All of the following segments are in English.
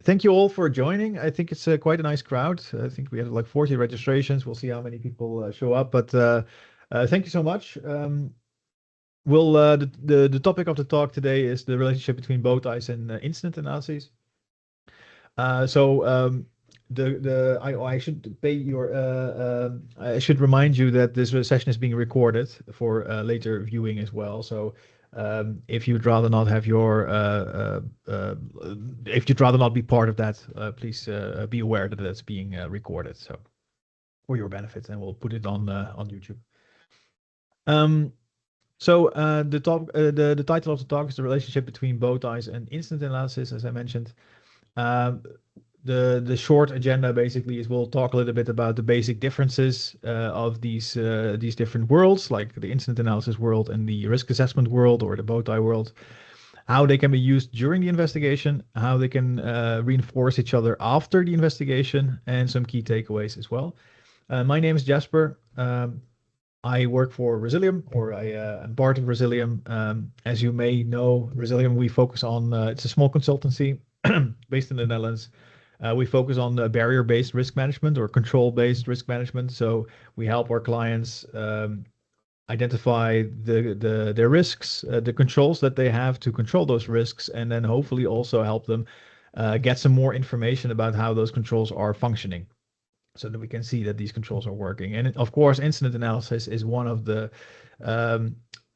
thank you all for joining. I think it's quite a nice crowd. I think we had like 40 registrations. We'll see how many people show up, but thank you so much. The topic of the talk today is the relationship between bowties and incident analyses. I should pay your I should remind you that this session is being recorded for later viewing as well. So if you'd rather not have your if you'd rather not be part of that, please be aware that it's being recorded. So for your benefit, and we'll put it on YouTube. The title of the talk is the relationship between bowties and incident analysis, as I mentioned. The short agenda basically is we'll talk a little bit about the basic differences of these different worlds, like the incident analysis world and the risk assessment world or the bowtie world, how they can be used during the investigation, how they can reinforce each other after the investigation, and some key takeaways as well. My name is Jasper. I work for Resilium, or I am part of Resilium. As you may know, Resilium, we focus on, it's a small consultancy based in the Netherlands. We focus on barrier-based risk management or control-based risk management. So we help our clients identify their risks, the controls that they have to control those risks, and then hopefully also help them get some more information about how those controls are functioning, so that we can see that these controls are working. And of course, incident analysis is one of the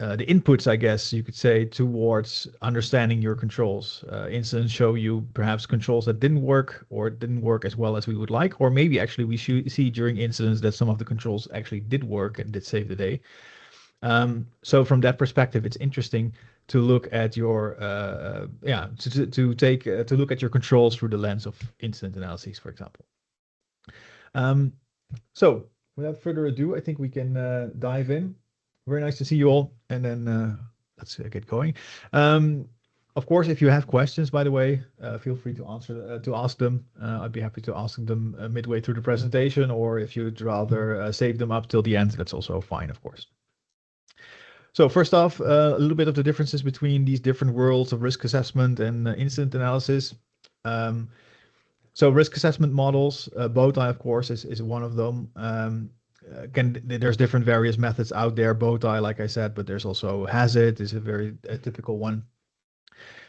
inputs, I guess you could say, towards understanding your controls. Incidents show you perhaps controls that didn't work or didn't work as well as we would like, or maybe actually we see during incidents that some of the controls actually did work and did save the day. So from that perspective, it's interesting to look at your to look at your controls through the lens of incident analyses, for example. So without further ado, I think we can dive in. Very nice to see you all, and then let's get going. Of course, if you have questions, by the way, feel free to ask them. I'd be happy to ask them midway through the presentation, or if you'd rather save them up till the end, that's also fine, of course. So first off, a little bit of the differences between these different worlds of risk assessment and incident analysis. So risk assessment models, bowtie, of course, is one of them. There's different various methods out there. Bowtie, like I said, but there's also hazard is a very typical one.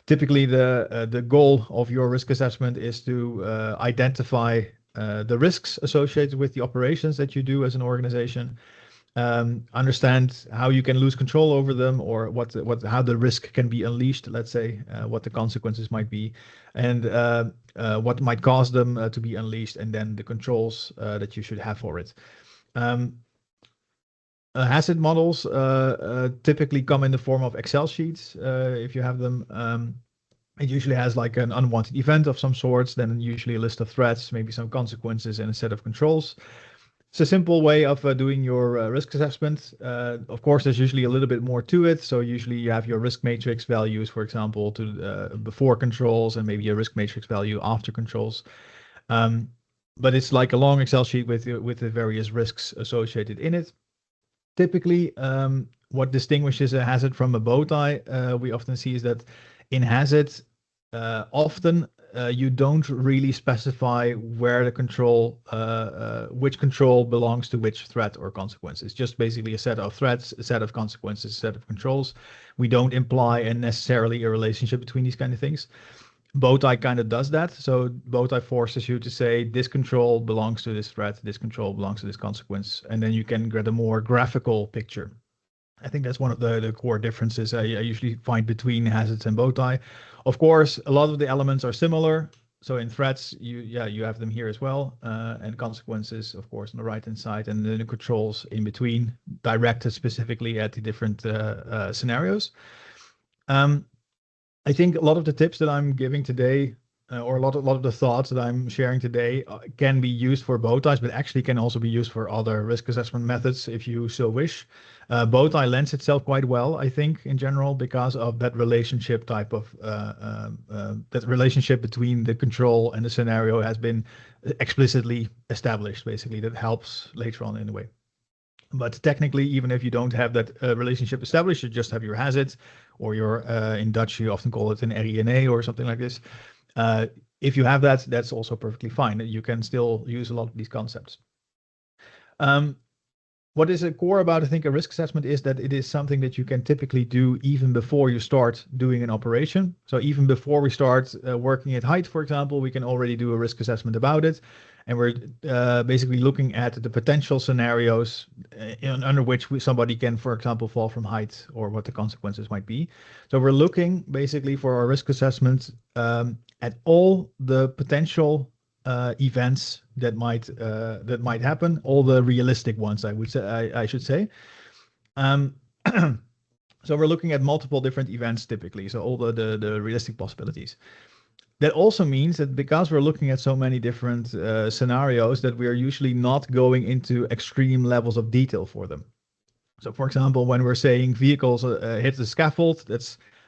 Typically, the goal of your risk assessment is to identify the risks associated with the operations that you do as an organization. Understand how you can lose control over them, or how the risk can be unleashed, let's say, what the consequences might be, and what might cause them to be unleashed, and then the controls that you should have for it. Hazard models typically come in the form of Excel sheets, if you have them. It usually has like an unwanted event of some sorts, then usually a list of threats, maybe some consequences, and a set of controls. It's a simple way of doing your risk assessment. Of course, there's usually a little bit more to it. So usually you have your risk matrix values, for example, to before controls, and maybe a risk matrix value after controls. But it's like a long Excel sheet with the various risks associated in it. Typically, what distinguishes a hazard from a bowtie, we often see, is that in hazard, often you don't really specify where the control, which control belongs to which threat or consequence. It's just basically a set of threats, a set of consequences, a set of controls. We don't imply necessarily a relationship between these kind of things. Bowtie kind of does that. So bowtie forces you to say this control belongs to this threat, this control belongs to this consequence, and then you can get a more graphical picture. I think that's one of the core differences I usually find between hazards and bowtie. Of course, a lot of the elements are similar. So in threats, you have them here as well, and consequences, of course, on the right-hand side, and then the controls in between, directed specifically at the different scenarios. I think a lot of the tips that I'm giving today, or a lot of the thoughts that I'm sharing today, can be used for bowties, but actually can also be used for other risk assessment methods if you so wish. Bowtie lends itself quite well, I think, in general, because of that relationship type of that relationship between the control and the scenario has been explicitly established. Basically, that helps later on in a way. But technically, even if you don't have that relationship established, you just have your hazard, or your in Dutch you often call it an RINA or something like this. If you have that, that's also perfectly fine. You can still use a lot of these concepts. What is a core about, I think, a risk assessment is that it is something that you can typically do even before you start doing an operation. So even before we start working at height, for example, we can already do a risk assessment about it. And we're basically looking at the potential scenarios under which somebody can, for example, fall from height, or what the consequences might be. So we're looking basically for our risk assessment at all the potential events that might happen, all the realistic ones, I should say. So we're looking at multiple different events typically, so all the realistic possibilities. That also means that because we're looking at so many different scenarios, that we are usually not going into extreme levels of detail for them. So, for example, when we're saying vehicles hit the scaffold,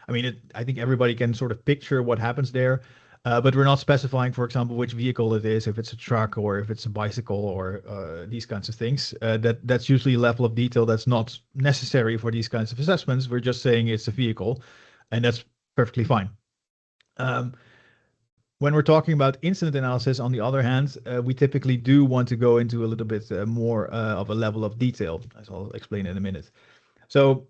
I think everybody can sort of picture what happens there. But we're not specifying, for example, which vehicle it is, if it's a truck or if it's a bicycle or these kinds of things. That's usually a level of detail that's not necessary for these kinds of assessments. We're just saying it's a vehicle, and that's perfectly fine. When we're talking about incident analysis, on the other hand, we typically do want to go into a little bit more of a level of detail, as I'll explain in a minute. So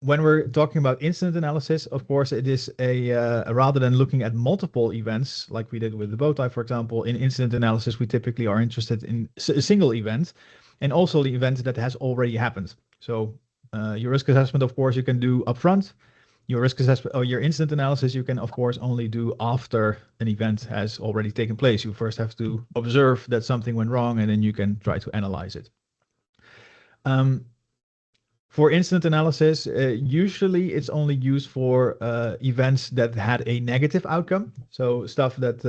when we're talking about incident analysis, of course, it is rather than looking at multiple events like we did with the bowtie, for example. In incident analysis, we typically are interested in a single event, and also the event that has already happened. So your risk assessment, of course, you can do upfront. Your risk assessment or your incident analysis, you can, of course, only do after an event has already taken place. You first have to observe that something went wrong, and then you can try to analyze it. For incident analysis, usually it's only used for events that had a negative outcome. So stuff that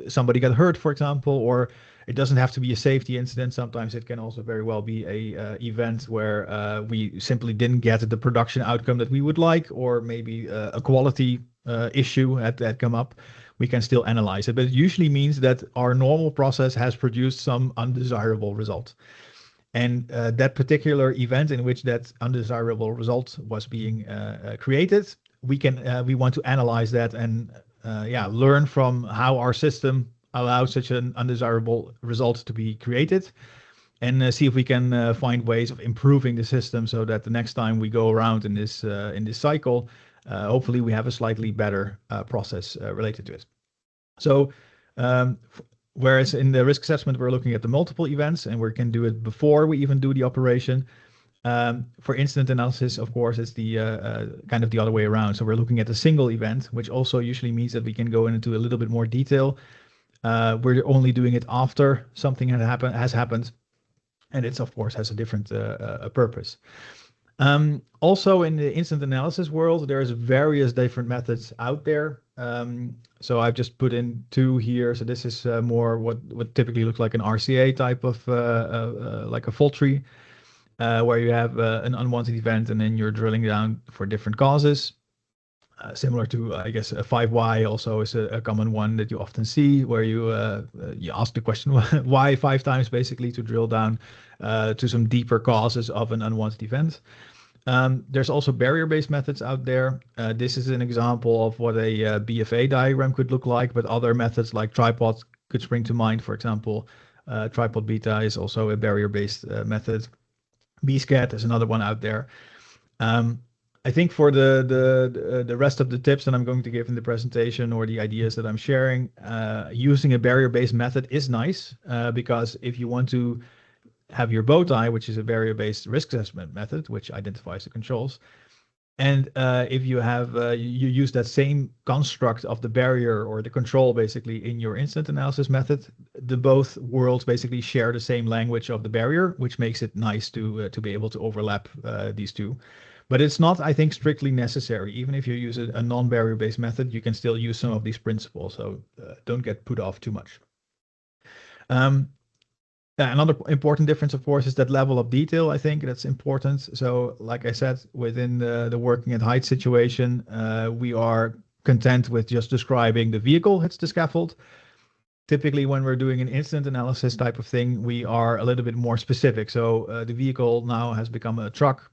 somebody got hurt, for example, or it doesn't have to be a safety incident. Sometimes it can also very well be a event where we simply didn't get the production outcome that we would like, or maybe a quality issue had come up. We can still analyze it, but it usually means that our normal process has produced some undesirable result. And that particular event in which that undesirable result was being created, we want to analyze that and learn from how our system allows such an undesirable result to be created, and see if we can find ways of improving the system so that the next time we go around in this cycle, hopefully we have a slightly better process related to it. So whereas in the risk assessment, we're looking at the multiple events, and we can do it before we even do the operation. For incident analysis, of course, it's the kind of the other way around. So we're looking at a single event, which also usually means that we can go into a little bit more detail. We're only doing it after something has happened, and it's, of course, has a different purpose. Also, in the incident analysis world, there's various different methods out there. So I've just put in two here. So this is more what typically looks like an RCA type of like a fault tree, where you have an unwanted event, and then you're drilling down for different causes. Similar to, I guess, a 5 why also is a common one that you often see, where you ask the question why 5 times, basically, to drill down to some deeper causes of an unwanted event. There's also barrier-based methods out there. This is an example of what a BFA diagram could look like, but other methods like tripod could spring to mind. For example, tripod beta is also a barrier-based method. BSCAT is another one out there. I think for the rest of the tips that I'm going to give in the presentation, or the ideas that I'm sharing, using a barrier-based method is nice, because if you want to have your bowtie, which is a barrier-based risk assessment method, which identifies the controls, and if you have you use that same construct of the barrier or the control basically in your incident analysis method, the both worlds basically share the same language of the barrier, which makes it nice to be able to overlap these two. But it's not, I think, strictly necessary. Even if you use a non-barrier based method, you can still use some of these principles. So don't get put off too much. Another important difference, of course, is that level of detail. I think that's important. So like I said, within the working at height situation, we are content with just describing the vehicle hits the scaffold. Typically, when we're doing an incident analysis type of thing, we are a little bit more specific. So the vehicle now has become a truck,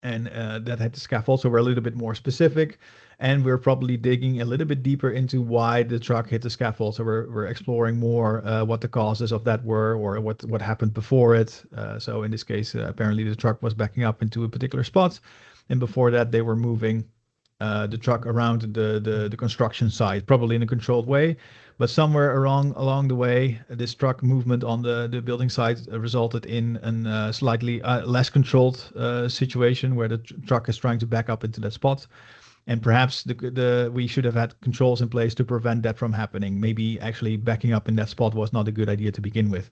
and that had the scaffold. So we're a little bit more specific, and we're probably digging a little bit deeper into why the truck hit the scaffold. So we're exploring more what the causes of that were, or what happened before it. So in this case, apparently the truck was backing up into a particular spot, and before that they were moving the truck around the construction site, probably in a controlled way. But somewhere along the way, this truck movement on the building site resulted in a slightly less controlled situation where the truck is trying to back up into that spot. And perhaps we should have had controls in place to prevent that from happening. Maybe actually backing up in that spot was not a good idea to begin with.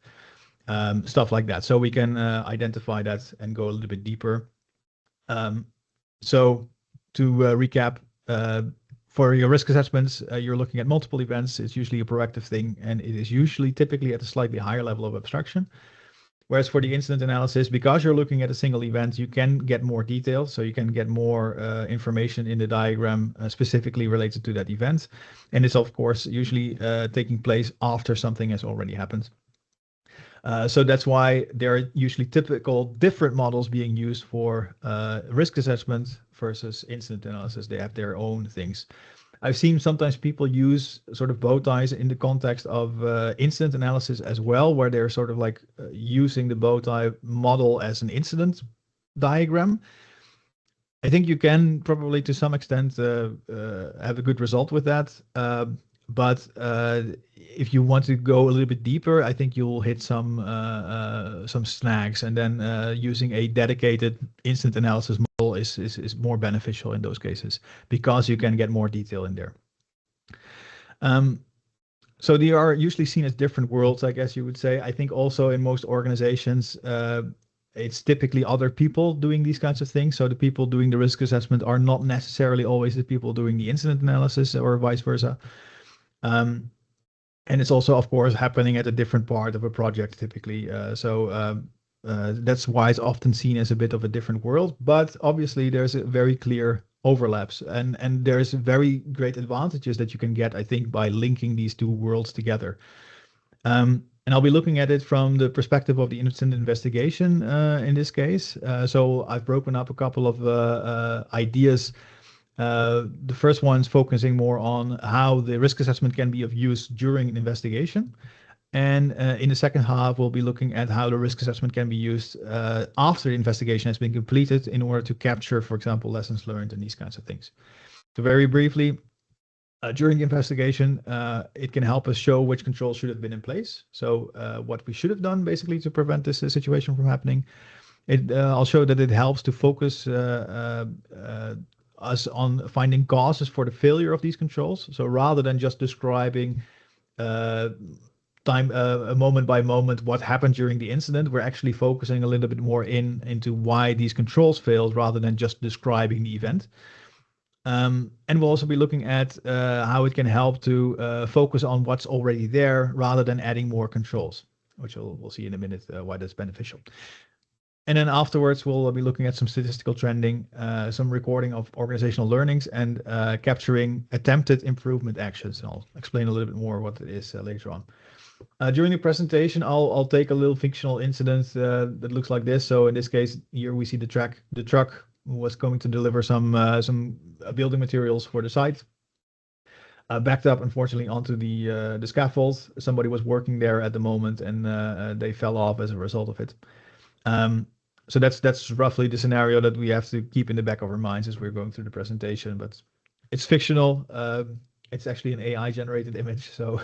Stuff like that. So we can identify that and go a little bit deeper. So to recap, for your risk assessments, you're looking at multiple events. It's usually a proactive thing, and it is usually typically at a slightly higher level of abstraction. Whereas for the incident analysis, because you're looking at a single event, you can get more detail. So you can get more information in the diagram specifically related to that event. And it's, of course, usually taking place after something has already happened. So that's why there are usually typical different models being used for risk assessment versus incident analysis. They have their own things. I've seen sometimes people use sort of bow ties in the context of incident analysis as well, where they're sort of like using the bow tie model as an incident diagram. I think you can probably to some extent have a good result with that. But if you want to go a little bit deeper, I think you'll hit some snags, and then using a dedicated incident analysis model is more beneficial in those cases because you can get more detail in there. So they are usually seen as different worlds, I guess you would say. I think also in most organizations, it's typically other people doing these kinds of things. So the people doing the risk assessment are not necessarily always the people doing the incident analysis, or vice versa. And it's also, of course, happening at a different part of a project typically. That's why it's often seen as a bit of a different world. But obviously, there's a very clear overlaps, and there's very great advantages that you can get, I think, by linking these two worlds together. And I'll be looking at it from the perspective of the incident investigation in this case. So I've broken up a couple of ideas. The first one's focusing more on how the risk assessment can be of use during an investigation. And in the second half, we'll be looking at how the risk assessment can be used after the investigation has been completed in order to capture, for example, lessons learned and these kinds of things. So very briefly, during the investigation, it can help us show which controls should have been in place. So what we should have done basically to prevent this situation from happening. I'll show that it helps to focus us on finding causes for the failure of these controls. So rather than just describing moment by moment what happened during the incident, we're actually focusing a little bit more into why these controls failed rather than just describing the event. And we'll also be looking at how it can help to focus on what's already there rather than adding more controls, which we'll see in a minute why that's beneficial. And then afterwards, we'll be looking at some statistical trending, some recording of organizational learnings, and capturing attempted improvement actions. And I'll explain a little bit more what it is later on. During the presentation, I'll take a little fictional incident that looks like this. So in this case, here we see the truck was going to deliver some building materials for the site. Backed up, unfortunately, onto the scaffold. Somebody was working there at the moment, and they fell off as a result of it. So that's roughly the scenario that we have to keep in the back of our minds as we're going through the presentation. But it's fictional. It's actually an AI-generated image, so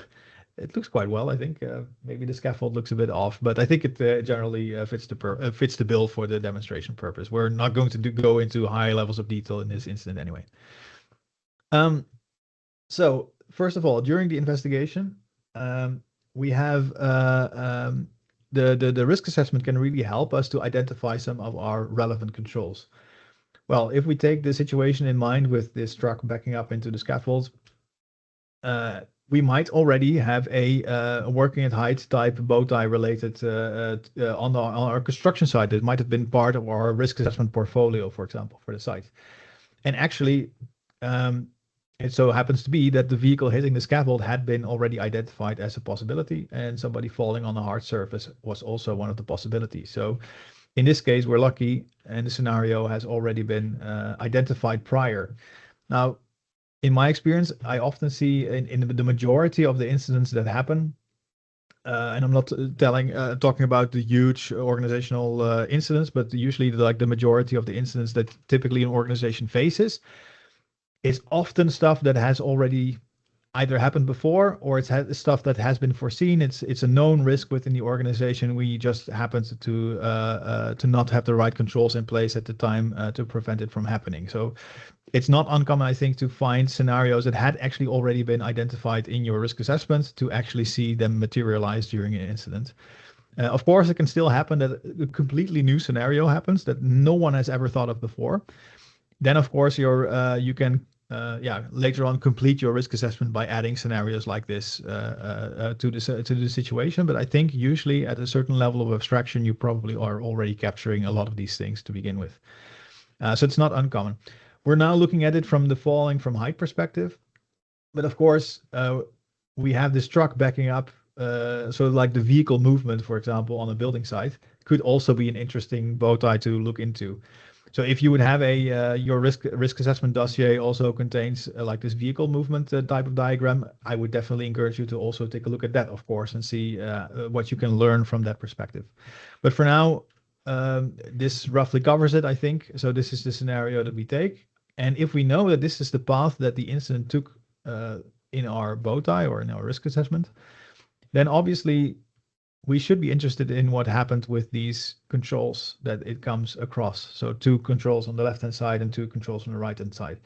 it looks quite well, I think. Maybe the scaffold looks a bit off, but I think it generally fits the bill for the demonstration purpose. We're not going to go into high levels of detail in this incident anyway. So first of all, during the investigation, we have the risk assessment can really help us to identify some of our relevant controls. Well, if we take the situation in mind with this truck backing up into the scaffold, we might already have a working at height type bow tie related on our construction site. It might have been part of our risk assessment portfolio, for example, for the site. And actually, it so happens to be that the vehicle hitting the scaffold had been already identified as a possibility, and somebody falling on a hard surface was also one of the possibilities. So In this case, we're lucky and the scenario has already been identified prior. Now, in my experience, I often see in the majority of the incidents that happen, and I'm not talking about the huge organizational incidents, but usually like the majority of the incidents that typically an organization faces, is often stuff that has already either happened before or it's stuff that has been foreseen. It's a known risk within the organization. We just happened to not have the right controls in place at the time to prevent it from happening. So it's not uncommon, I think, to find scenarios that had actually already been identified in your risk assessment to actually see them materialize during an incident. Of course, it can still happen that a completely new scenario happens that no one has ever thought of before. Then, of course, you can later on complete your risk assessment by adding scenarios like this to the situation. But I think usually at a certain level of abstraction, you probably are already capturing a lot of these things to begin with. So it's not uncommon. We're now looking at it from the falling from height perspective. But of course, we have this truck backing up. So like the vehicle movement, for example, on a building site could also be an interesting bow tie to look into. So if you would have your risk assessment dossier also contains like this vehicle movement type of diagram, I would definitely encourage you to also take a look at that, of course, and see what you can learn from that perspective. But for now, this roughly covers it, I think. So this is the scenario that we take. And if we know that this is the path that the incident took in our bow tie or in our risk assessment, then obviously we should be interested in what happened with these controls that it comes across. So 2 controls on the left-hand side and 2 controls on the right-hand side.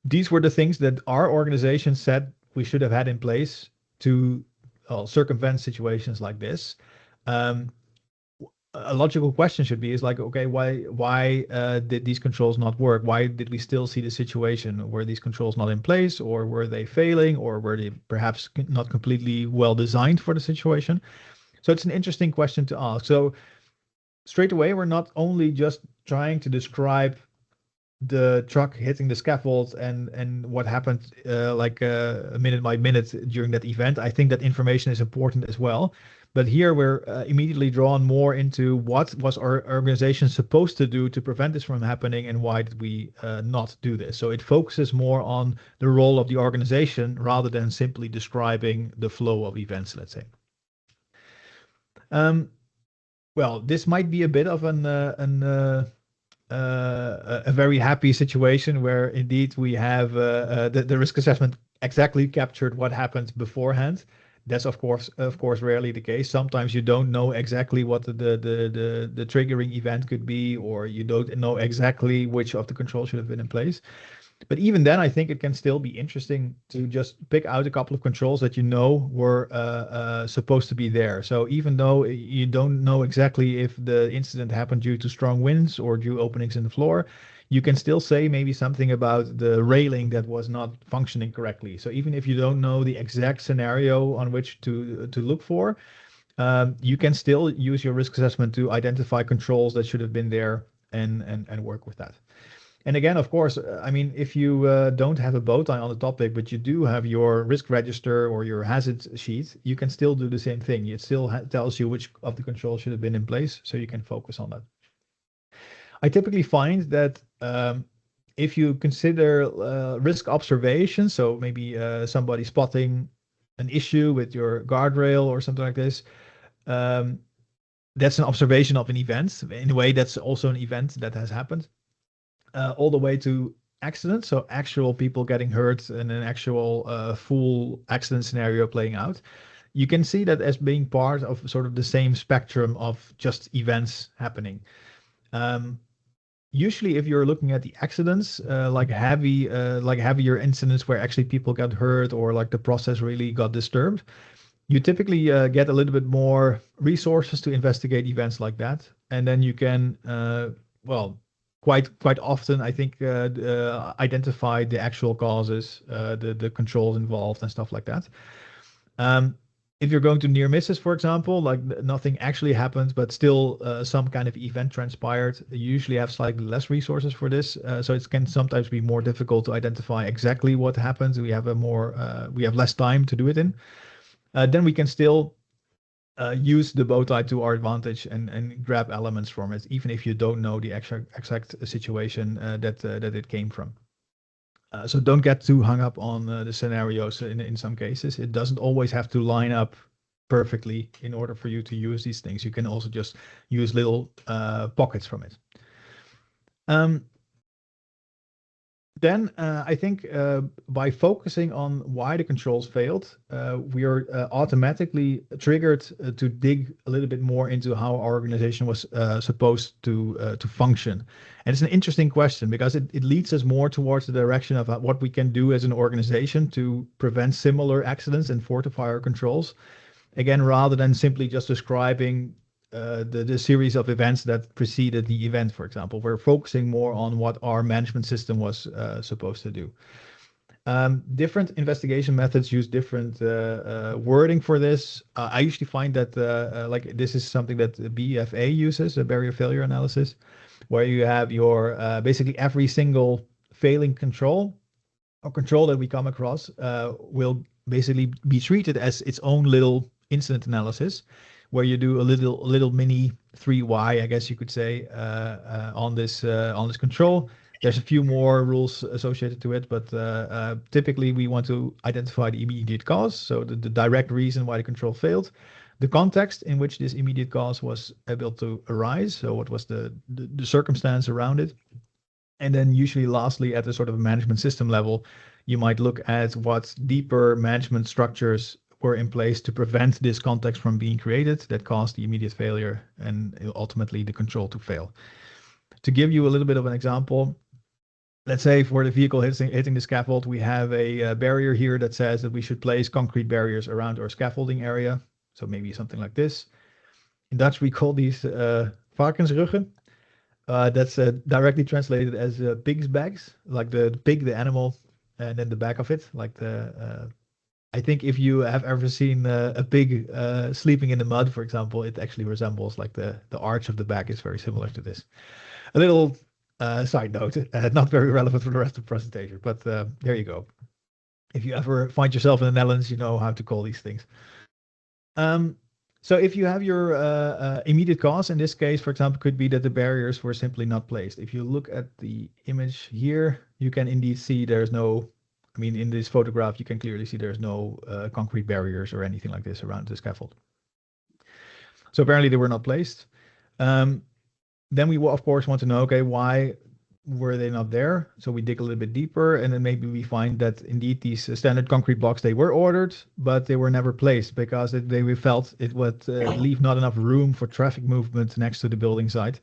These were the things that our organization said we should have had in place to circumvent situations like this. A logical question should be is like, okay, why did these controls not work? Why did we still see the situation? Were these controls not in place, or were they failing, or were they perhaps not completely well designed for the situation? So it's an interesting question to ask. So straight away, we're not only just trying to describe the truck hitting the scaffold and what happened minute by minute during that event. I think that information is important as well. But here we're immediately drawn more into what was our organization supposed to do to prevent this from happening and why did we not do this. So it focuses more on the role of the organization rather than simply describing the flow of events, let's say. Well, this might be a bit of a very happy situation where indeed we have the risk assessment exactly captured what happened beforehand. That's of course rarely the case. Sometimes you don't know exactly what the triggering event could be, or you don't know exactly which of the controls should have been in place. But even then, I think it can still be interesting to just pick out a couple of controls that you know were supposed to be there. So even though you don't know exactly if the incident happened due to strong winds or due openings in the floor, you can still say maybe something about the railing that was not functioning correctly. So even if you don't know the exact scenario on which to look for, you can still use your risk assessment to identify controls that should have been there and work with that. And again, of course, I mean, if you don't have a bow tie on the topic, but you do have your risk register or your hazard sheet, you can still do the same thing. It still tells you which of the controls should have been in place, so you can focus on that. I typically find that if you consider risk observation, so maybe somebody spotting an issue with your guardrail or something like this, that's an observation of an event. In a way, that's also an event that has happened. All the way to accidents, so actual people getting hurt and an actual full accident scenario playing out. You can see that as being part of sort of the same spectrum of just events happening. Usually, if you're looking at the accidents, like heavier incidents where actually people got hurt or like the process really got disturbed, you typically get a little bit more resources to investigate events like that, and then you can, quite often, I think, identify the actual causes, the controls involved, and stuff like that. If you're going to near misses, for example, like nothing actually happened, but still some kind of event transpired, you usually have slightly less resources for this. So it can sometimes be more difficult to identify exactly what happened. We have less time to do it in. Then we can still use the bow tie to our advantage and grab elements from it, even if you don't know the exact situation that it came from. So don't get too hung up on the scenarios. In some cases, it doesn't always have to line up perfectly in order for you to use these things. You can also just use little pockets from it. Then I think by focusing on why the controls failed, we are automatically triggered to dig a little bit more into how our organization was supposed to function. And it's an interesting question because it leads us more towards the direction of what we can do as an organization to prevent similar accidents and fortify our controls. Again, rather than simply just describing the series of events that preceded the event, for example, we're focusing more on what our management system was supposed to do. Different investigation methods use different wording for this. I usually find that like this is something that the BFA uses, a barrier failure analysis, where you have your basically every single failing control or control that we come across will basically be treated as its own little incident analysis, where you do a little mini 3Y, I guess you could say, on this control. There's a few more rules associated to it, but typically we want to identify the immediate cause, so the direct reason why the control failed, the context in which this immediate cause was able to arise, so what was the circumstance around it, and then usually lastly at the sort of management system level, you might look at what deeper management structures were in place to prevent this context from being created that caused the immediate failure and ultimately the control to fail. To give you a little bit of an example, let's say for the vehicle hitting the scaffold, we have a barrier here that says that we should place concrete barriers around our scaffolding area. So maybe something like this. In Dutch, we call these varkensruggen. That's directly translated as pig's bags, like the pig, the animal, and then the back of it, like the I think if you have ever seen a pig sleeping in the mud, for example, it actually resembles like the arch of the back is very similar to this. A little side note, not very relevant for the rest of the presentation, but there you go. If you ever find yourself in the Netherlands, you know how to call these things. So if you have your immediate cause, in this case, for example, could be that the barriers were simply not placed. If you look at the image here, you can indeed see there's no, I mean, in this photograph, you can clearly see there's no concrete barriers or anything like this around the scaffold. So apparently they were not placed. Then we will, of course, want to know, okay, why were they not there? So we dig a little bit deeper, and then maybe we find that indeed these standard concrete blocks, they were ordered, but they were never placed because we felt it would leave not enough room for traffic movement next to the building site.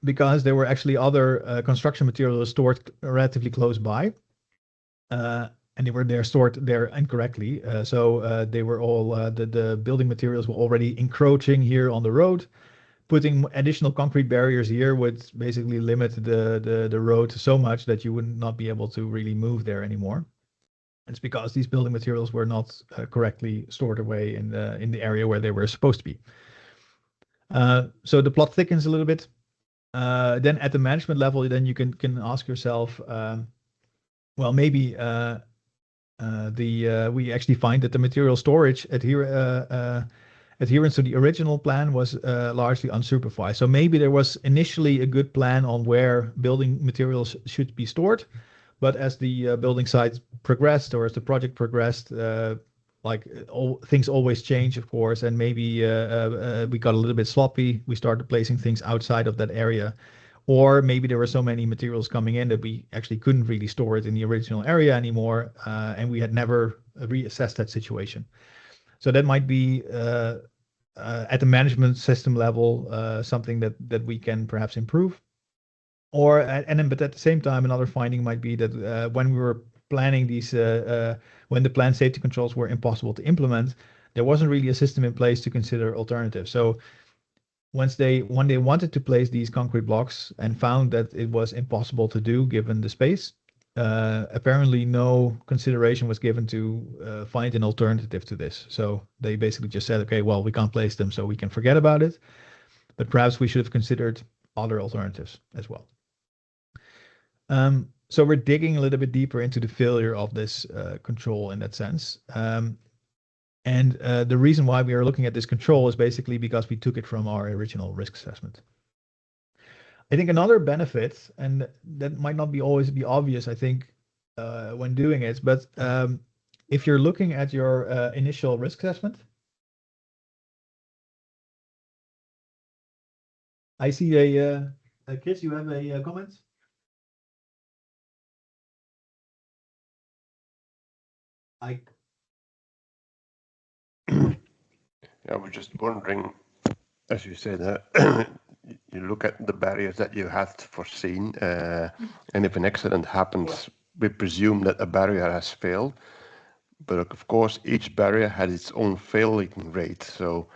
Because there were actually other construction materials stored relatively close by. And they were stored there incorrectly. So they were all, the building materials were already encroaching here on the road. Putting additional concrete barriers here would basically limit the road so much that you would not be able to really move there anymore. It's because these building materials were not correctly stored away in the area where they were supposed to be. So the plot thickens a little bit. Then at the management level, then you can ask yourself, well, maybe we actually find that the material storage adherence to the original plan was largely unsupervised. So maybe there was initially a good plan on where building materials should be stored, but as the building site progressed or as the project progressed, things always change, of course, and maybe we got a little bit sloppy. We started placing things outside of that area. Or maybe there were so many materials coming in that we actually couldn't really store it in the original area anymore, and we had never reassessed that situation. So that might be at the management system level something that we can perhaps improve. Or but at the same time, another finding might be that when we were planning these, when the planned safety controls were impossible to implement, there wasn't really a system in place to consider alternatives. So when they wanted to place these concrete blocks and found that it was impossible to do given the space, apparently no consideration was given to find an alternative to this. So they basically just said, okay, well, we can't place them, so we can forget about it. But perhaps we should have considered other alternatives as well. So we're digging a little bit deeper into the failure of this control in that sense. And the reason why we are looking at this control is basically because we took it from our original risk assessment. I think another benefit, and that might not be always be obvious, I think, when doing it, but if you're looking at your initial risk assessment, I see Chris, you have a comment? I I was just wondering, as you said, you look at the barriers that you had foreseen, and if an accident happens, we presume that a barrier has failed. But of course, each barrier has its own failing rate. So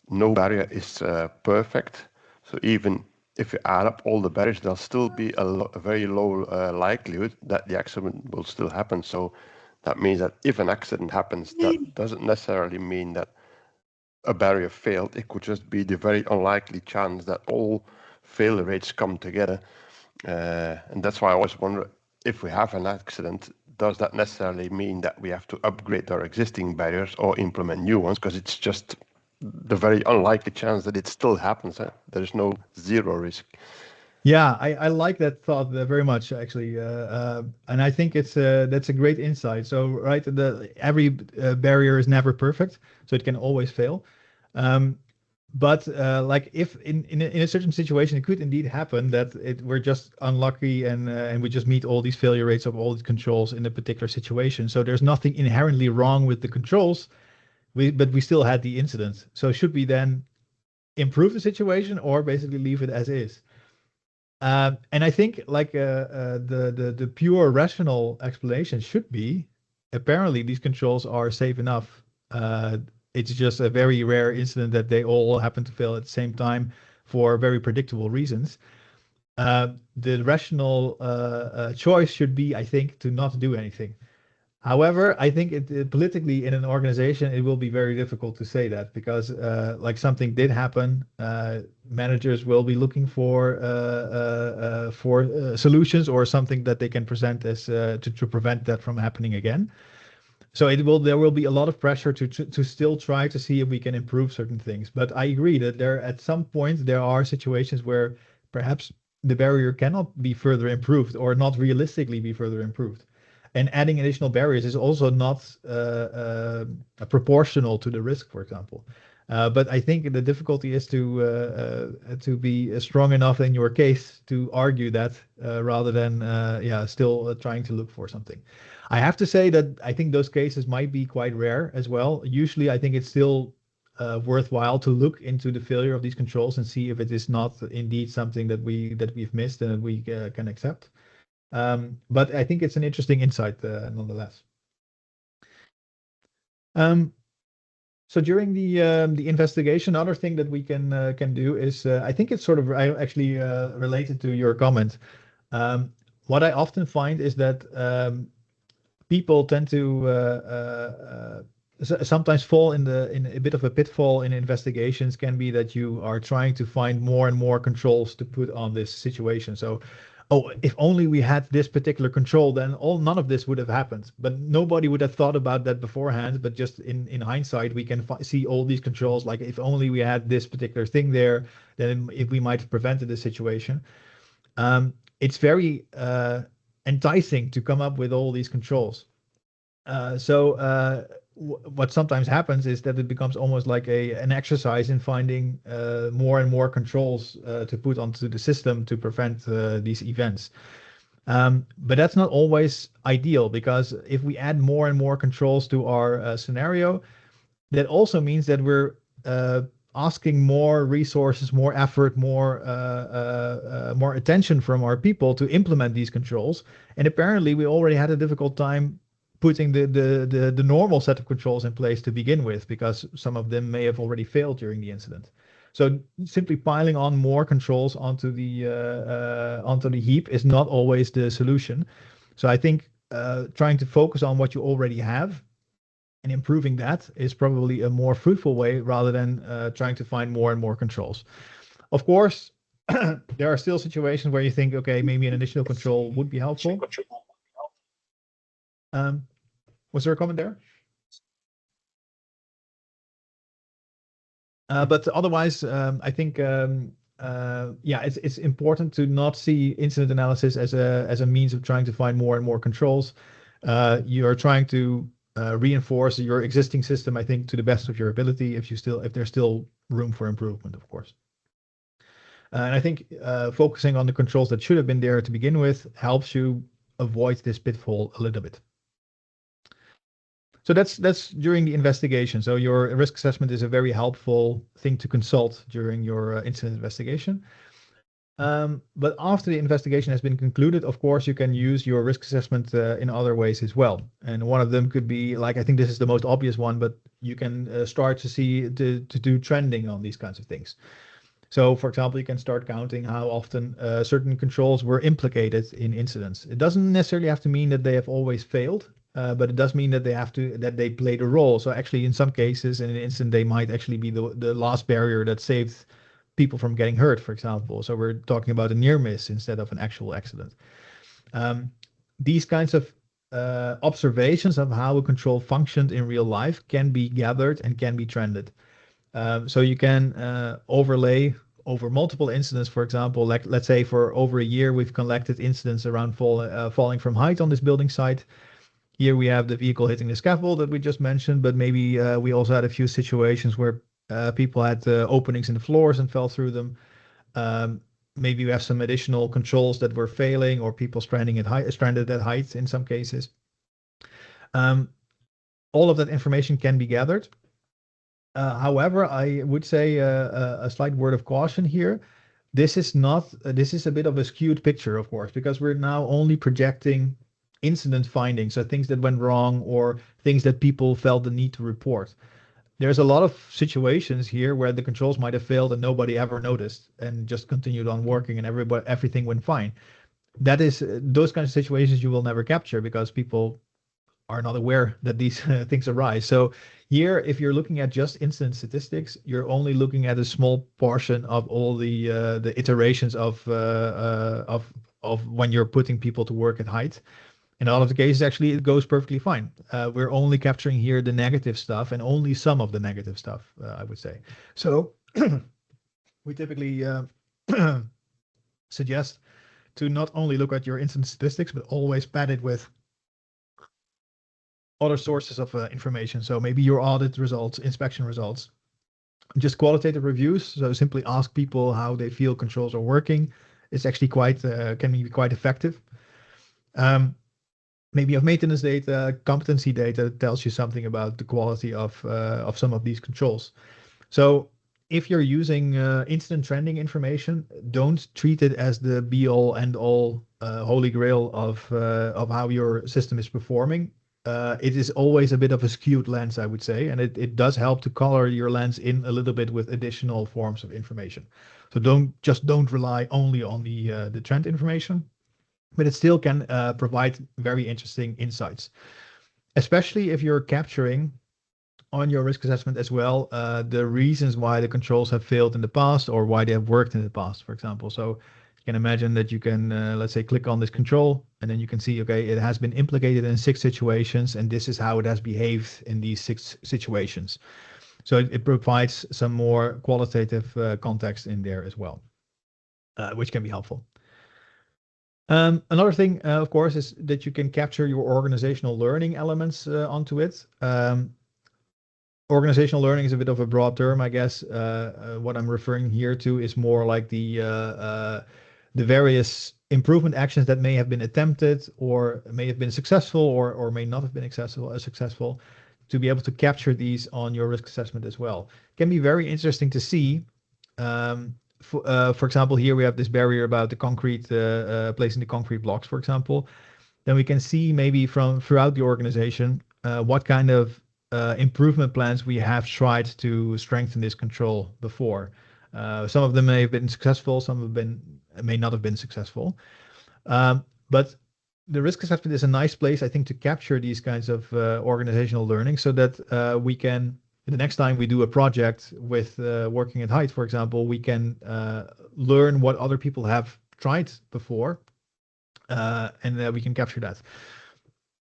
no barrier is perfect. So even if you add up all the barriers, there'll still be a very low likelihood that the accident will still happen. So that means that if an accident happens, that doesn't necessarily mean that a barrier failed. It could just be the very unlikely chance that all failure rates come together. And that's why I always wonder, if we have an accident, does that necessarily mean that we have to upgrade our existing barriers or implement new ones? Because it's just the very unlikely chance that it still happens. There's no zero risk. Yeah, I like that thought very much actually, and I think it's that's a great insight. So right, every barrier is never perfect, so it can always fail. Um, but like if in a certain situation it could indeed happen that we're just unlucky and we just meet all these failure rates of all these controls in a particular situation. So there's nothing inherently wrong with the controls, but we still had the incident. So should we then improve the situation or basically leave it as is? And I think like the pure rational explanation should be apparently these controls are safe enough. It's just a very rare incident that they all happen to fail at the same time for very predictable reasons. The rational choice should be, I think, to not do anything. However, I think politically in an organization, it will be very difficult to say that because like something did happen, managers will be looking for solutions or something that they can present as to prevent that from happening again. So there will be a lot of pressure to still try to see if we can improve certain things. But I agree that there at some point there are situations where perhaps the barrier cannot be further improved or not realistically be further improved. And adding additional barriers is also not proportional to the risk, for example. But I think the difficulty is to be strong enough in your case to argue that rather than still trying to look for something. I have to say that I think those cases might be quite rare as well. Usually, I think it's still worthwhile to look into the failure of these controls and see if it is not indeed something that we've missed and that we can accept. But I think it's an interesting insight nonetheless. Um, so during the investigation, another thing that we can do is I think it's sort of actually related to your comment. What I often find is that people tend to sometimes fall in a bit of a pitfall in investigations can be that you are trying to find more and more controls to put on this situation. So, oh, if only we had this particular control, then none of this would have happened. But nobody would have thought about that beforehand. But just in hindsight, we can see all these controls. Like if only we had this particular thing there, then if we might have prevented the situation. It's very enticing to come up with all these controls. What sometimes happens is that it becomes almost like an exercise in finding more and more controls to put onto the system to prevent these events. But that's not always ideal because if we add more and more controls to our scenario, that also means that we're asking more resources, more effort, more attention from our people to implement these controls. And apparently, we already had a difficult time putting the normal set of controls in place to begin with, because some of them may have already failed during the incident. So simply piling on more controls onto the heap is not always the solution. So I think trying to focus on what you already have and improving that is probably a more fruitful way rather than trying to find more and more controls. Of course, there are still situations where you think, okay, maybe an additional control would be helpful. Was there a comment there? But otherwise, I think yeah, it's important to not see incident analysis as a means of trying to find more and more controls. You are trying to reinforce your existing system, I think, to the best of your ability. If there's still room for improvement, of course. And I think focusing on the controls that should have been there to begin with helps you avoid this pitfall a little bit. So that's during the investigation. So your risk assessment is a very helpful thing to consult during your incident investigation. But after the investigation has been concluded, of course, you can use your risk assessment in other ways as well. And one of them could be, like, I think this is the most obvious one, but you can start to do trending on these kinds of things. So, for example, you can start counting how often certain controls were implicated in incidents. It doesn't necessarily have to mean that they have always failed, but it does mean that they played a role. So actually, in some cases, in an incident, they might actually be the last barrier that saved people from getting hurt, for example. So we're talking about a near miss instead of an actual accident. These kinds of observations of how a control functioned in real life can be gathered and can be trended. So you can overlay over multiple incidents, for example, like let's say for over a year, we've collected incidents around falling from height on this building site. Here we have the vehicle hitting the scaffold that we just mentioned, but maybe we also had a few situations where people had openings in the floors and fell through them. Maybe we have some additional controls that were failing, or people stranded at height in some cases. All of that information can be gathered. However, I would say a slight word of caution here. This is a bit of a skewed picture, of course, because we're now only projecting incident findings, so things that went wrong or things that people felt the need to report. There's a lot of situations here where the controls might have failed and nobody ever noticed and just continued on working and everything went fine. Those kinds of situations you will never capture because people are not aware that these things arise. So here, if you're looking at just incident statistics, you're only looking at a small portion of all the iterations of when you're putting people to work at height. In all of the cases, actually, it goes perfectly fine. We're only capturing here the negative stuff and only some of the negative stuff, I would say. So we typically suggest to not only look at your incident statistics, but always pad it with other sources of information. So maybe your audit results, inspection results, just qualitative reviews. So simply ask people how they feel controls are working. It's actually can be quite effective. Maybe you have maintenance data, competency data that tells you something about the quality of some of these controls. So if you're using incident trending information, don't treat it as the be all end all holy grail of how your system is performing. It is always a bit of a skewed lens, I would say, and it does help to color your lens in a little bit with additional forms of information. So don't rely only on the trend information, but it still can provide very interesting insights, especially if you're capturing on your risk assessment as well the reasons why the controls have failed in the past or why they have worked in the past, for example. So you can imagine that you can, let's say, click on this control, and then you can see, okay, it has been implicated in 6 situations, and this is how it has behaved in these 6 situations. So it provides some more qualitative context in there as well, which can be helpful. Another thing, of course, is that you can capture your organizational learning elements onto it. Organizational learning is a bit of a broad term, I guess. What I'm referring here to is more like the various improvement actions that may have been attempted or may have been successful or may not have been successful, to be able to capture these on your risk assessment as well. It can be very interesting to see. For example, here we have this barrier about the concrete, placing the concrete blocks, for example. Then we can see maybe from throughout the organization what kind of improvement plans we have tried to strengthen this control before. Some of them may have been successful, some may not have been successful. But the risk assessment is a nice place, I think, to capture these kinds of organizational learning so that we can, the next time we do a project with working at height, for example, we can learn what other people have tried before, and we can capture that.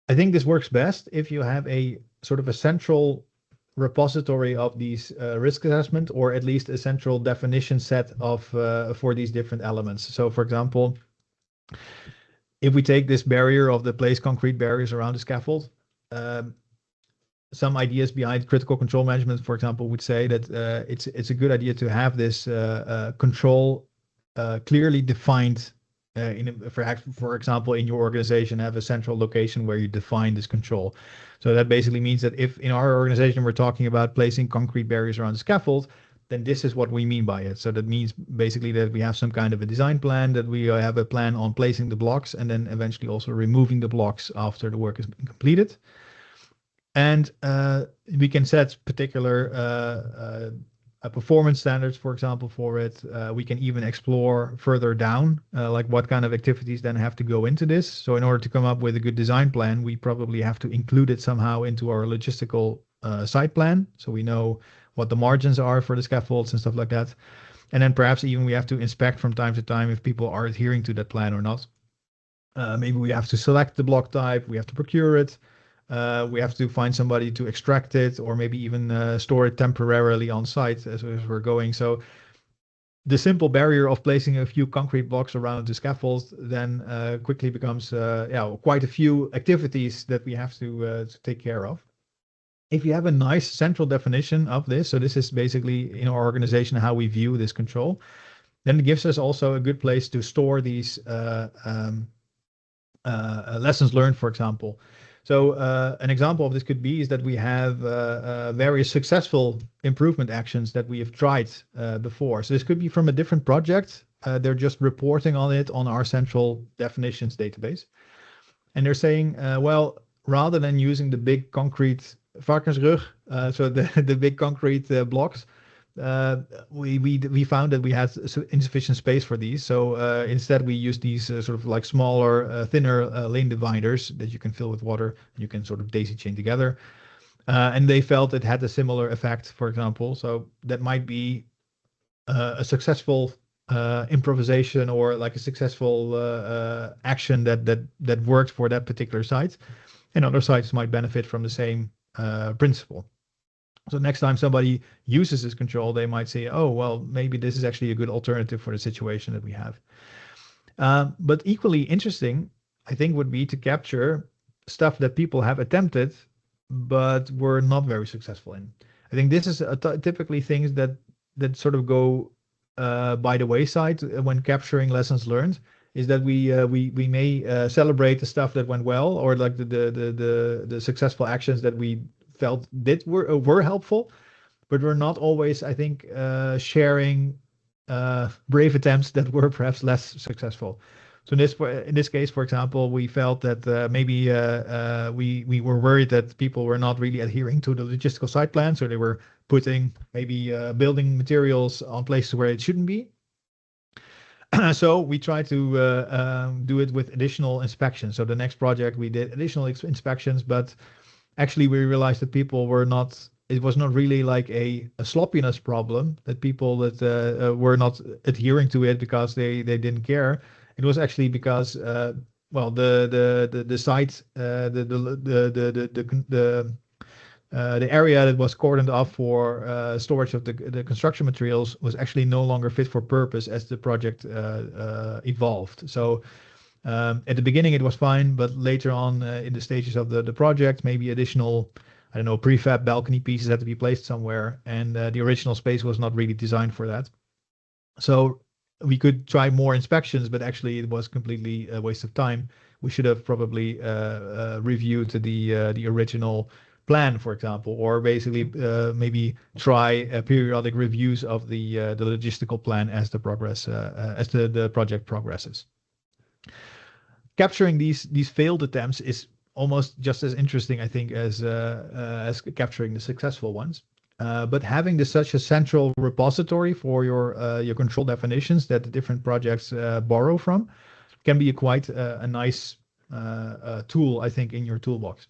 I think this works best if you have a sort of a central repository of these risk assessment, or at least a central definition set of for these different elements. So for example, if we take this barrier of the placed concrete barriers around the scaffold, some ideas behind critical control management, for example, would say that it's a good idea to have this control clearly defined. For example, in your organization, have a central location where you define this control. So that basically means that if in our organization we're talking about placing concrete barriers around the scaffold, then this is what we mean by it. So that means basically that we have some kind of a design plan, that we have a plan on placing the blocks, and then eventually also removing the blocks after the work has been completed. And we can set particular performance standards, for example, for it. We can even explore further down, like what kind of activities then have to go into this. So in order to come up with a good design plan, we probably have to include it somehow into our logistical site plan. So we know what the margins are for the scaffolds and stuff like that. And then perhaps even we have to inspect from time to time if people are adhering to that plan or not. Maybe we have to select the block type, we have to procure it. We have to find somebody to extract it, or maybe even store it temporarily on site as we're going. So the simple barrier of placing a few concrete blocks around the scaffold then quickly becomes quite a few activities that we have to take care of. If you have a nice central definition of this, so this is basically in our organization how we view this control, then it gives us also a good place to store these lessons learned, for example. So an example of this could be is that we have various successful improvement actions that we have tried before. So this could be from a different project. They're just reporting on it on our central definitions database. And they're saying, well, rather than using the big concrete varkensrug, so the big concrete blocks, we found that we had insufficient space for these. So instead we use these sort of like smaller, thinner lane dividers that you can fill with water. You can sort of daisy chain together. And they felt it had a similar effect, for example. So that might be a successful improvisation, or like a successful action that worked for that particular site. And other sites might benefit from the same principle. So next time somebody uses this control, they might say, oh, well, maybe this is actually a good alternative for the situation that we have. But equally interesting, I think, would be to capture stuff that people have attempted, but were not very successful in. I think this is typically things that sort of go by the wayside when capturing lessons learned, is that we may celebrate the stuff that went well, or like the successful actions that we felt were helpful, but we're not always, I think, sharing brave attempts that were perhaps less successful. So in this case, for example, we felt that maybe we were worried that people were not really adhering to the logistical site plan, so they were putting maybe building materials on places where it shouldn't be. So we tried to do it with additional inspections. So the next project we did additional inspections, but actually we realized that people were not, it was not really like a sloppiness problem, that people that were not adhering to it because they didn't care. It was actually because the site, the area that was cordoned off for storage of the construction materials was actually no longer fit for purpose as the project evolved. So at the beginning it was fine, but later on in the stages of the project, maybe additional, I don't know, prefab balcony pieces had to be placed somewhere, and the original space was not really designed for that. So we could try more inspections, but actually it was completely a waste of time. We should have probably reviewed the original plan, for example, or basically maybe try periodic reviews of the logistical plan as the project progresses. Capturing these failed attempts is almost just as interesting, I think, as capturing the successful ones. But having such a central repository for your control definitions that the different projects borrow from can be quite a nice tool, I think, in your toolbox.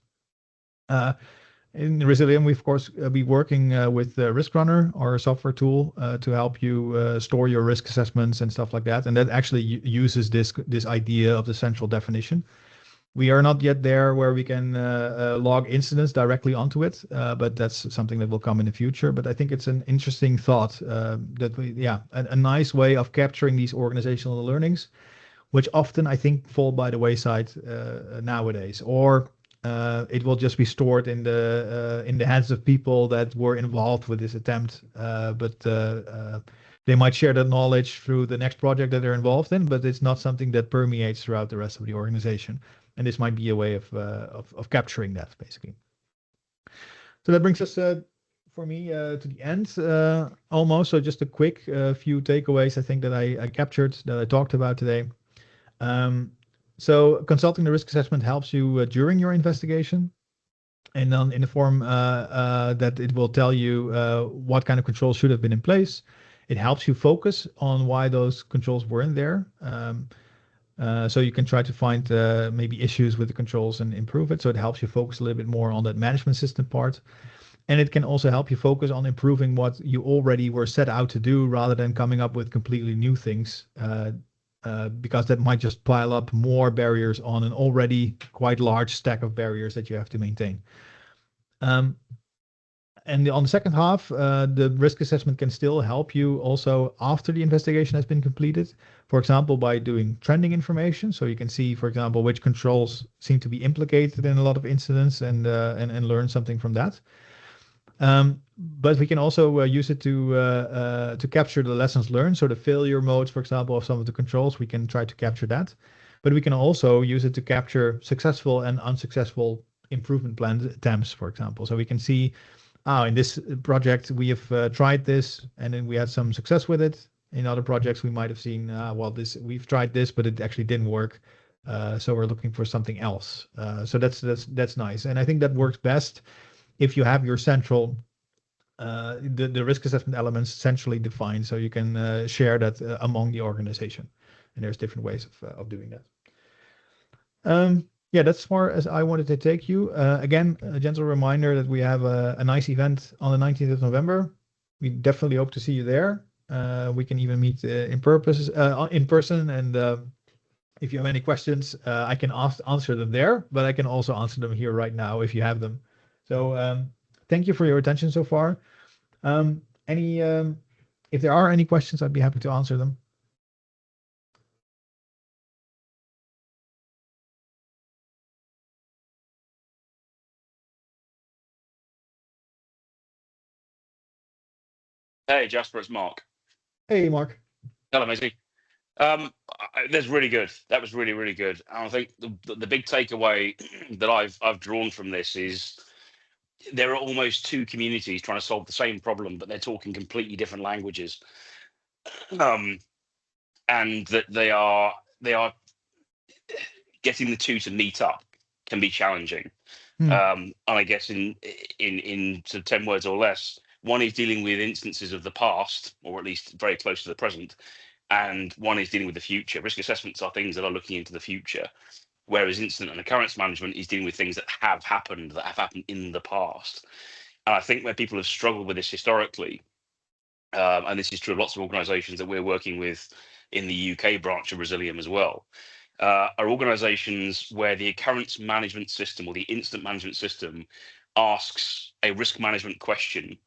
In Resilium, we of course be working with Risk Runner, our software tool, to help you store your risk assessments and stuff like that. And that actually uses this idea of the central definition. We are not yet there where we can log incidents directly onto it, but that's something that will come in the future. But I think it's an interesting thought that a nice way of capturing these organizational learnings, which often I think fall by the wayside nowadays, or it will just be stored in the hands of people that were involved with this attempt, but they might share that knowledge through the next project that they're involved in, but it's not something that permeates throughout the rest of the organization. And this might be a way of capturing that, basically. So that brings us, for me, to the end almost. So just a quick few takeaways I think that I captured, that I talked about today. So consulting the risk assessment helps you during your investigation, and then in the form that it will tell you what kind of controls should have been in place. It helps you focus on why those controls weren't there. So you can try to find maybe issues with the controls and improve it. So it helps you focus a little bit more on that management system part. And it can also help you focus on improving what you already were set out to do rather than coming up with completely new things, because that might just pile up more barriers on an already quite large stack of barriers that you have to maintain. And on the second half, the risk assessment can still help you also after the investigation has been completed. For example, by doing trending information. So you can see, for example, which controls seem to be implicated in a lot of incidents and learn something from that. But we can also use it to capture the lessons learned. So the failure modes, for example, of some of the controls, we can try to capture that. But we can also use it to capture successful and unsuccessful improvement plan attempts, for example. So we can see, in this project, we have tried this, and then we had some success with it. In other projects, we might have seen, we've tried this, but it actually didn't work. So we're looking for something else. So that's nice. And I think that works best if you have your central, the risk assessment elements centrally defined, so you can share that among the organization. And there's different ways of doing that. Yeah, that's as far as I wanted to take you. Again, a gentle reminder that we have a nice event on the 19th of November. We definitely hope to see you there. We can even meet in person. And if you have any questions, I can answer them there, but I can also answer them here right now if you have them. So thank you for your attention so far. If there are any questions, I'd be happy to answer them. Hey, Jasper, it's Mark. Hey, Mark. Hello, Maisie. That's really good. That was really, really good. And I think the big takeaway that I've drawn from this is there are almost two communities trying to solve the same problem, but they're talking completely different languages, and that they are getting the two to meet up can be challenging. And I guess in sort of 10 words or less, one is dealing with instances of the past, or at least very close to the present, and one is dealing with the future. Risk assessments are things that are looking into the future, whereas incident and occurrence management is dealing with things that have happened in the past. And I think where people have struggled with this historically, and this is true of lots of organizations that we're working with in the UK branch of Resilium as well, are organizations where the occurrence management system or the incident management system asks a risk management question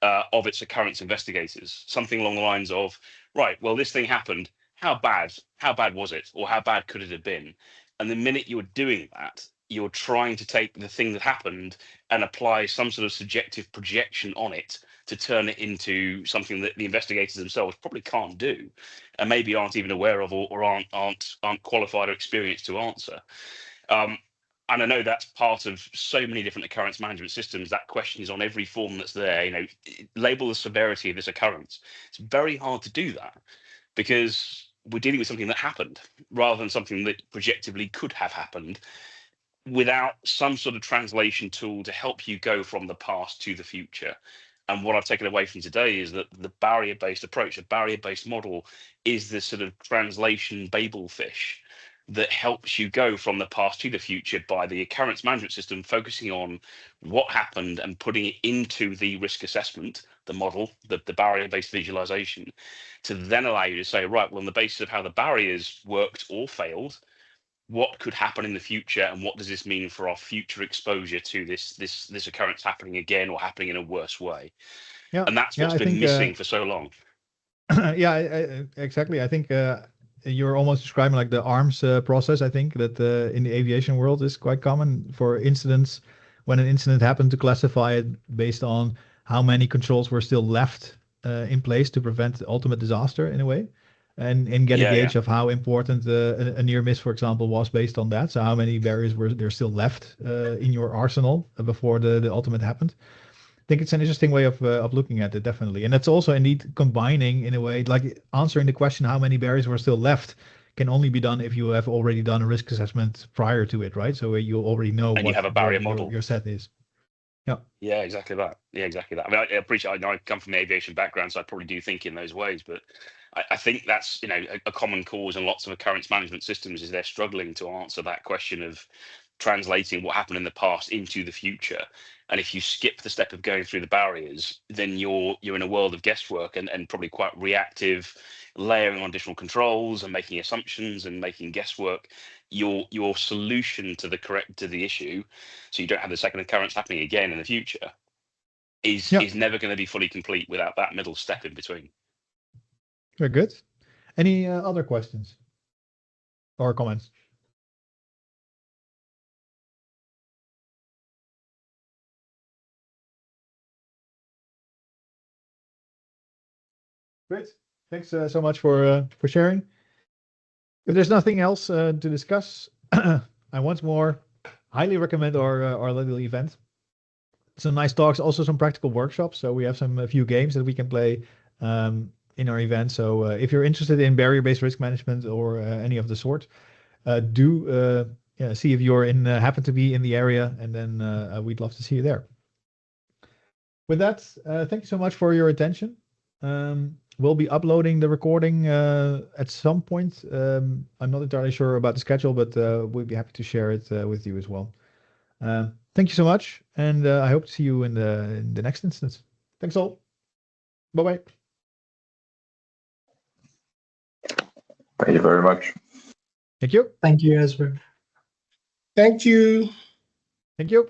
of its occurrence investigators, something along the lines of, right, well, this thing happened. How bad was it? Or how bad could it have been? And the minute you're doing that, you're trying to take the thing that happened and apply some sort of subjective projection on it to turn it into something that the investigators themselves probably can't do, and maybe aren't even aware of, or aren't qualified or experienced to answer. And I know that's part of so many different occurrence management systems. That question is on every form that's there. You know, label the severity of this occurrence. It's very hard to do that because we're dealing with something that happened rather than something that projectively could have happened, without some sort of translation tool to help you go from the past to the future. And what I've taken away from today is that the barrier-based approach, a barrier-based model, is this sort of translation Babel fish that helps you go from the past to the future by the occurrence management system focusing on what happened and putting it into the risk assessment, the model, the barrier-based visualization, to then allow you to say, right, well, on the basis of how the barriers worked or failed, what could happen in the future, and what does this mean for our future exposure to this occurrence happening again or happening in a worse way? Yeah, And that's yeah, what's I been think, missing for so long. yeah, exactly. I think you're almost describing like the arms process. I think that in the aviation world is quite common for incidents. When an incident happened, to classify it based on how many controls were still left in place to prevent the ultimate disaster in a way, and get a gauge of how important a near miss, for example, was based on that. So how many barriers were there still left in your arsenal before the ultimate happened. I think it's an interesting way of looking at it, definitely. And it's also indeed combining in a way, like answering the question how many barriers were still left can only be done if you have already done a risk assessment prior to it, right? So you already know And you what have a barrier model. your set is. Yeah. Yeah, exactly that. Yeah, exactly that. I mean, I appreciate. I know I come from an aviation background, so I probably do think in those ways. But I think that's a common cause in lots of occurrence management systems is they're struggling to answer that question of translating what happened in the past into the future. And if you skip the step of going through the barriers, then you're in a world of guesswork and probably quite reactive, layering on additional controls and making assumptions and making guesswork. Your solution to the issue, so you don't have the second occurrence happening again in the future, is never going to be fully complete without that middle step in between. Very good. Any other questions or comments? Great. Thanks so much for sharing. If there's nothing else to discuss, I once more highly recommend our little event. Some nice talks, also some practical workshops. So we have a few games that we can play in our event. So if you're interested in barrier-based risk management or any of the sort, do see if you're happen to be in the area, and then we'd love to see you there. With that, thank you so much for your attention. We'll be uploading the recording at some point. I'm not entirely sure about the schedule, but we'll be happy to share it with you as well. Thank you so much, and I hope to see you in the next instance. Thanks all. Bye-bye. Thank you very much. Thank you. Thank you, Jasper. Thank you. Thank you.